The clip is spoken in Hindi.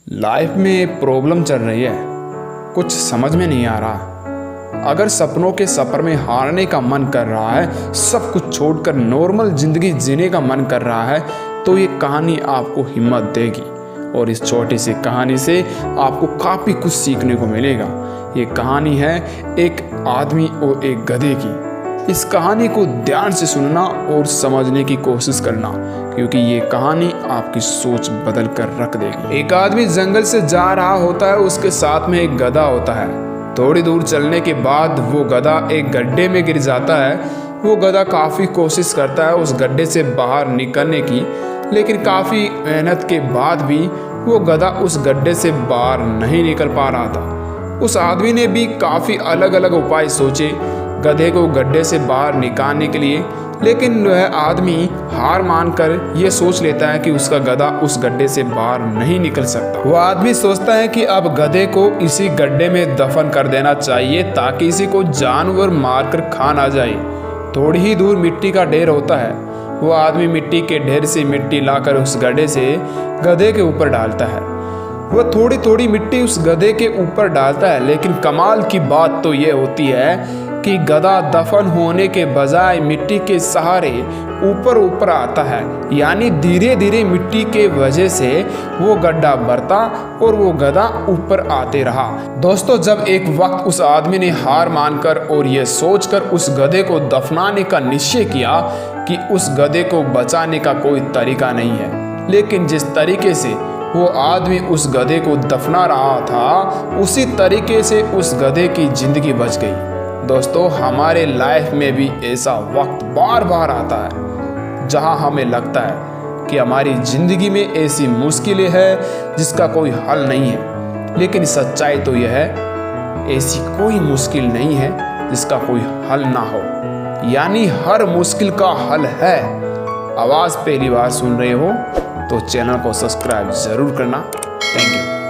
लाइफ में प्रॉब्लम चल रही है, कुछ समझ में नहीं आ रहा। अगर सपनों के सफर में हारने का मन कर रहा है, सब कुछ छोड़कर नॉर्मल जिंदगी जीने का मन कर रहा है, तो ये कहानी आपको हिम्मत देगी और इस छोटी सी कहानी से आपको काफ़ी कुछ सीखने को मिलेगा। ये कहानी है एक आदमी और एक गधे की। इस कहानी को ध्यान से सुनना और समझने की कोशिश करना, क्योंकि ये कहानी आपकी सोच बदल कर रख देगी। एक आदमी जंगल से जा रहा होता है, उसके साथ में एक गधा होता है। थोड़ी दूर चलने के बाद वो गधा एक गड्ढे में गिर जाता है। वो गधा काफ़ी कोशिश करता है उस गड्ढे से बाहर निकलने की, लेकिन काफ़ी मेहनत के बाद भी वो गधा उस गड्ढे से बाहर नहीं निकल पा रहा था। उस आदमी ने भी काफ़ी अलग अलग उपाय सोचे गधे को गड्ढे से बाहर निकालने के लिए, लेकिन वह आदमी हार मानकर ये सोच लेता है कि उसका गधा उस गड्ढे से बाहर नहीं निकल सकता। वह आदमी सोचता है कि अब गधे को इसी गड्ढे में दफन कर देना चाहिए ताकि इसी को जानवर मारकर खा ना जाए। थोड़ी ही दूर मिट्टी का ढेर होता है। वो आदमी मिट्टी के ढेर से मिट्टी लाकर उस गड्ढे से गधे के ऊपर डालता है। वह थोड़ी थोड़ी मिट्टी उस गधे के ऊपर डालता है, लेकिन कमाल की बात तो ये होती है कि गधा दफन होने के बजाय मिट्टी के सहारे ऊपर ऊपर आता है। यानी धीरे धीरे मिट्टी के वजह से वो गड्ढा भरता और वो गधा ऊपर आते रहा। दोस्तों, जब एक वक्त उस आदमी ने हार मानकर और ये सोचकर उस गधे को दफनाने का निश्चय किया कि उस गधे को बचाने का कोई तरीका नहीं है, लेकिन जिस तरीके से वो आदमी उस गधे को दफना रहा था, उसी तरीके से उस गधे की जिंदगी बच गई। दोस्तों, हमारे लाइफ में भी ऐसा वक्त बार बार आता है जहां हमें लगता है कि हमारी ज़िंदगी में ऐसी मुश्किलें हैं जिसका कोई हल नहीं है, लेकिन सच्चाई तो यह है, ऐसी कोई मुश्किल नहीं है जिसका कोई हल ना हो। यानी हर मुश्किल का हल है। आवाज़ पहली बार सुन रहे हो तो चैनल को सब्सक्राइब ज़रूर करना। Thank you.